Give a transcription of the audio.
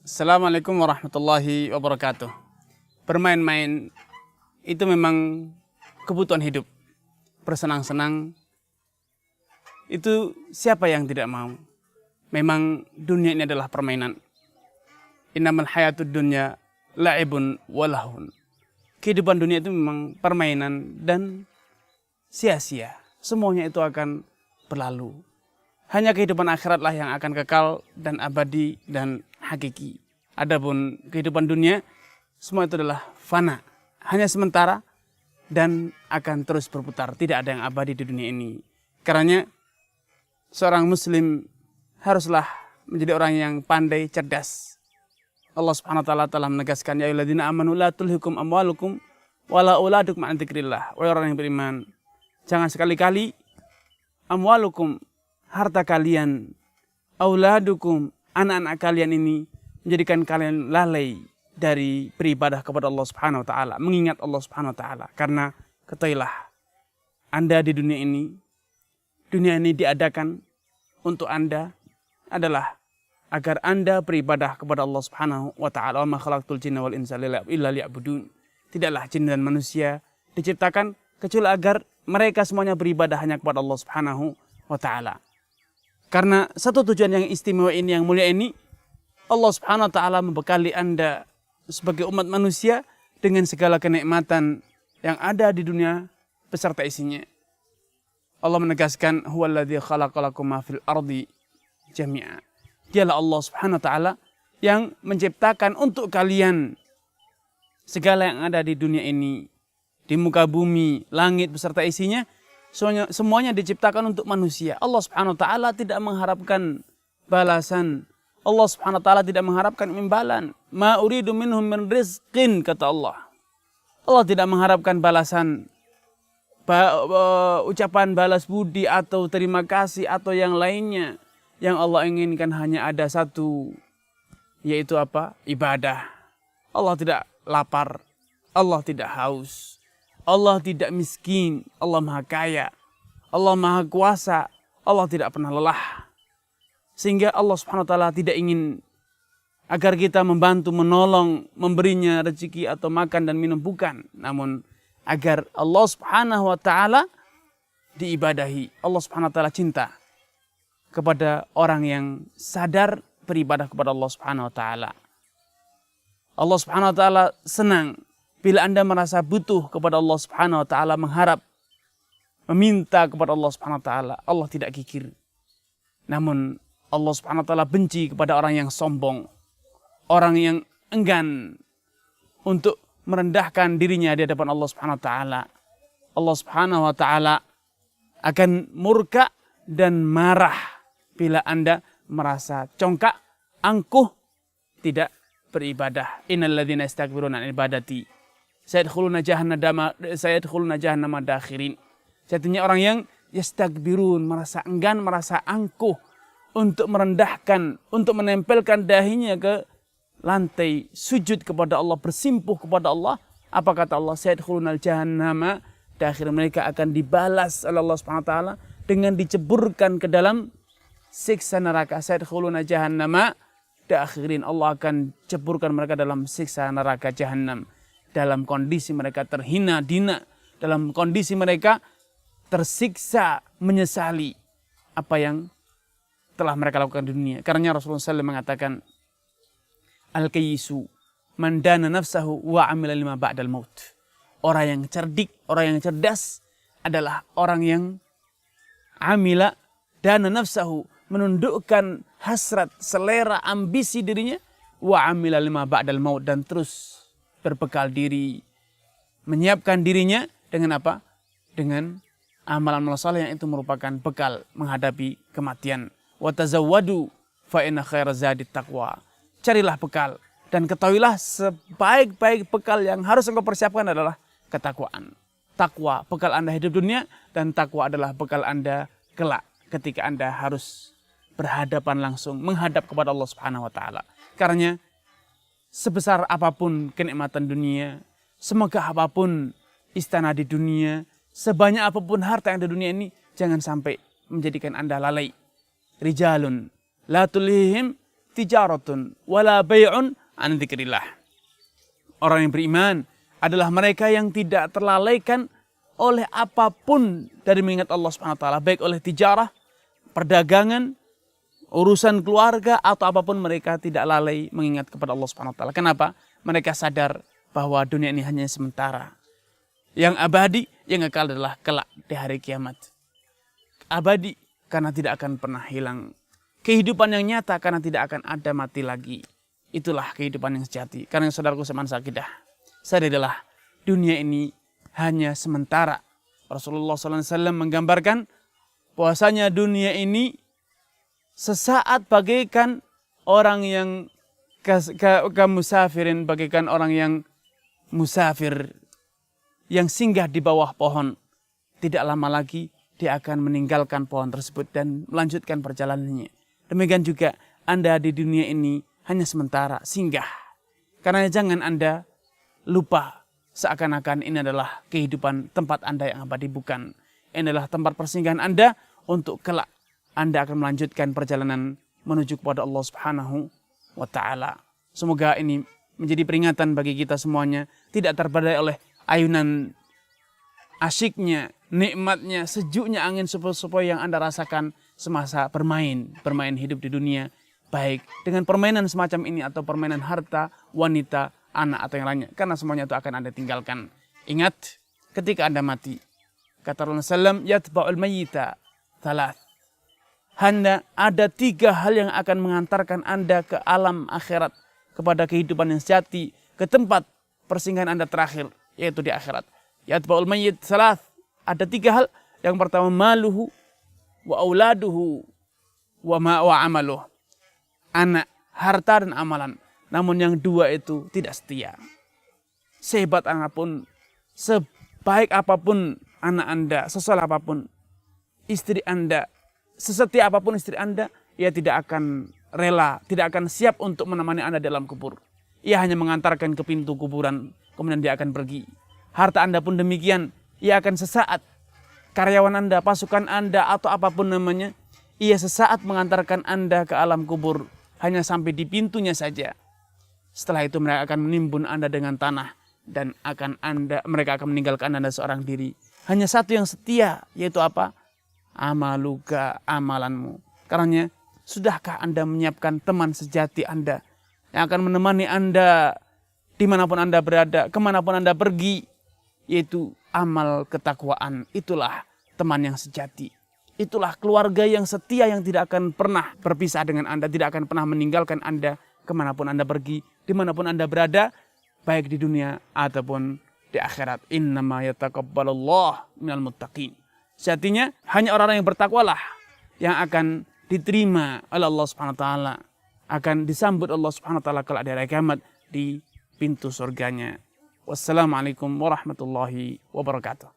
Assalamualaikum warahmatullahi wabarakatuh. Bermain-main itu memang kebutuhan hidup. Bersenang-senang itu siapa yang tidak mau? Memang dunia ini adalah permainan. Innamal hayatud dunya la'ibun walahun. Kehidupan dunia itu memang permainan dan sia-sia. Semuanya itu akan berlalu. Hanya kehidupan akhiratlah yang akan kekal dan abadi dan hakiki. Adapun kehidupan dunia, semua itu adalah fana. Hanya sementara dan akan terus berputar. Tidak ada yang abadi di dunia ini. Karena seorang muslim haruslah menjadi orang yang pandai, cerdas. Allah Subhanahu wa taala telah menegaskan, ya ayyuhalladzina amanu la tulhikum amwalukum wala auladukum an dzikrillah. Wahai orang yang beriman, jangan sekali-kali amwalukum, harta kalian, auladukum, anak-anak kalian ini menjadikan kalian lalai dari beribadah kepada Allah Subhanahu wa taala, mengingat Allah Subhanahu wa taala. Karena ketahuilah, Anda di dunia ini diadakan untuk Anda adalah agar Anda beribadah kepada Allah Subhanahu wa taala. Wa ma khalaqtul jinna wal insa illa liya'budun. Tidaklah jin dan manusia diciptakan kecuali agar mereka semuanya beribadah hanya kepada Allah Subhanahu wa taala. Karena satu tujuan yang istimewa ini, yang mulia ini, Allah Subhanahu wa taala membekali Anda sebagai umat manusia dengan segala kenikmatan yang ada di dunia beserta isinya. Allah menegaskan, huwallazi khalaqalakum ma fil ardi jami'a. Dialah Allah Subhanahu wa taala yang menciptakan untuk kalian segala yang ada di dunia ini, di muka bumi, langit beserta isinya. Semuanya diciptakan untuk manusia. Allah Subhanahu wa taala tidak mengharapkan balasan. Allah Subhanahu wa taala tidak mengharapkan imbalan. Ma uridu minhum min rizqin, kata Allah. Allah tidak mengharapkan balasan, ucapan balas budi atau terima kasih atau yang lainnya. Yang Allah inginkan hanya ada satu, yaitu apa? Ibadah. Allah tidak lapar, Allah tidak haus, Allah tidak miskin, Allah maha kaya, Allah maha kuasa, Allah tidak pernah lelah. Sehingga Allah Subhanahu wa taala tidak ingin agar kita membantu, menolong, memberinya rezeki atau makan dan minum, bukan. Namun agar Allah Subhanahu wa taala diibadahi. Allah Subhanahu wa taala cinta kepada orang yang sadar beribadah kepada Allah Subhanahu wa taala. Allah Subhanahu wa taala senang bila Anda merasa butuh kepada Allah Subhanahu wa taala, mengharap, meminta kepada Allah Subhanahu wa taala. Allah tidak kikir. Namun Allah Subhanahu wa taala benci kepada orang yang sombong, orang yang enggan untuk merendahkan dirinya di hadapan Allah Subhanahu wa taala. Allah Subhanahu wa taala akan murka dan marah bila Anda merasa congkak, angkuh, tidak beribadah. Innal ladzina yastakbiruna an ibadati sayadkhuluna jahannama dakhirin. Satunya orang yang yastakbirun, merasa enggan, merasa angkuh untuk merendahkan, untuk menempelkan dahinya ke lantai, sujud kepada Allah, bersimpuh kepada Allah. Apa kata Allah? Sayadkhuluna jahannama dakhirin. Mereka akan dibalas oleh Allah Subhanahu wa taala dengan diceburkan ke dalam siksa neraka. Sayadkhuluna jahannama dakhirin. Allah akan ceburkan mereka dalam siksa neraka jahannam. Dalam kondisi mereka terhina dina, dalam kondisi mereka tersiksa, menyesali apa yang telah mereka lakukan di dunia. Karena Rasulullah SAW mengatakan, al-kayyisu man dana nafsahu wa amila lima ba'dal maut. Orang yang cerdik, orang yang cerdas adalah orang yang amila dana nafsahu, menundukkan hasrat, selera, ambisi dirinya, wa amila lima ba'dal maut, dan terus berbekal diri, menyiapkan dirinya dengan apa? Dengan amalan-amalan saleh yang itu merupakan bekal menghadapi kematian. Wa tazawwadu fa inna khairaz zadi taqwa. Carilah bekal dan ketahuilah sebaik-baik bekal yang harus engkau persiapkan adalah ketakwaan. Takwa, bekal Anda hidup dunia, dan takwa adalah bekal Anda kelak ketika Anda harus berhadapan langsung, menghadap kepada Allah Subhanahu wa taala. Karena sebesar apapun kenikmatan dunia, semegah apapun istana di dunia, sebanyak apapun harta yang ada di dunia ini, jangan sampai menjadikan Anda lalai. Rijalun la tulihim tijaratun wala bai'un an dzikrillah. Orang yang beriman adalah mereka yang tidak terlalaikan oleh apapun dari mengingat Allah Subhanahu wa taala, baik oleh tijarah, perdagangan, urusan keluarga atau apapun, mereka tidak lalai mengingat kepada Allah Subhanahu wa taala. Kenapa? Mereka sadar bahwa dunia ini hanya sementara. Yang abadi, yang kekal adalah kelak di hari kiamat. Abadi karena tidak akan pernah hilang. Kehidupan yang nyata karena tidak akan ada mati lagi. Itulah kehidupan yang sejati. Karena saudaraku seman sakidah, sadarilah dunia ini hanya sementara. Rasulullah SAW menggambarkan bahwasanya dunia ini sesaat bagaikan orang yang musafirin, bagaikan orang yang musafir yang singgah di bawah pohon. Tidak lama lagi dia akan meninggalkan pohon tersebut dan melanjutkan perjalanannya. Demikian juga Anda di dunia ini hanya sementara, singgah. Karena jangan Anda lupa seakan-akan ini adalah kehidupan tempat Anda yang abadi. Bukan. Ini adalah tempat persinggahan Anda untuk kelak Anda akan melanjutkan perjalanan menuju kepada Allah Subhanahu wa taala. Semoga ini menjadi peringatan bagi kita semuanya, tidak terbadai oleh ayunan asyiknya, nikmatnya, sejuknya angin sepoi-sepoi yang Anda rasakan semasa bermain hidup di dunia, baik dengan permainan semacam ini atau permainan harta, wanita, anak atau yang lainnya, karena semuanya itu akan Anda tinggalkan. Ingat, ketika Anda mati, kata Rasulullah SAW, yatba'ul mayyita thalath. Hanya ada 3 hal yang akan mengantarkan Anda ke alam akhirat, kepada kehidupan yang sejati, ke tempat persinggahan Anda terakhir, yaitu di akhirat. Yatba'ul mayyit thalath. Ada 3 hal. Yang pertama, maluhu wa auladuhu wa amaluh. Anak, harta dan amalan. Namun yang 2 itu tidak setia. Sehebat apapun, sebaik apapun anak Anda, sesoleh apapun istri Anda, sesetia apapun istri Anda, ia tidak akan rela, tidak akan siap untuk menemani Anda dalam kubur. Ia hanya mengantarkan ke pintu kuburan, kemudian dia akan pergi. Harta Anda pun demikian, ia akan sesaat. Karyawan Anda, pasukan Anda, atau apapun namanya, ia sesaat mengantarkan Anda ke alam kubur, hanya sampai di pintunya saja. Setelah itu mereka akan menimbun Anda dengan tanah, dan mereka akan meninggalkan Anda seorang diri. Hanya satu yang setia, yaitu apa? Amaluka, amalanmu. Karena sudahkah Anda menyiapkan teman sejati Anda yang akan menemani Anda dimanapun Anda berada, kemanapun Anda pergi, yaitu amal ketakwaan. Itulah teman yang sejati. Itulah keluarga yang setia yang tidak akan pernah berpisah dengan Anda, tidak akan pernah meninggalkan Anda kemanapun Anda pergi, dimanapun Anda berada, baik di dunia ataupun di akhirat. Innama yataqabbalullah minal muttaqin. Sejatinya hanya orang-orang yang bertakwalah yang akan diterima oleh Allah Subhanahu wa taala, akan disambut Allah Subhanahu wa taala kelak di hari kiamat di pintu surganya. Wassalamualaikum warahmatullahi wabarakatuh.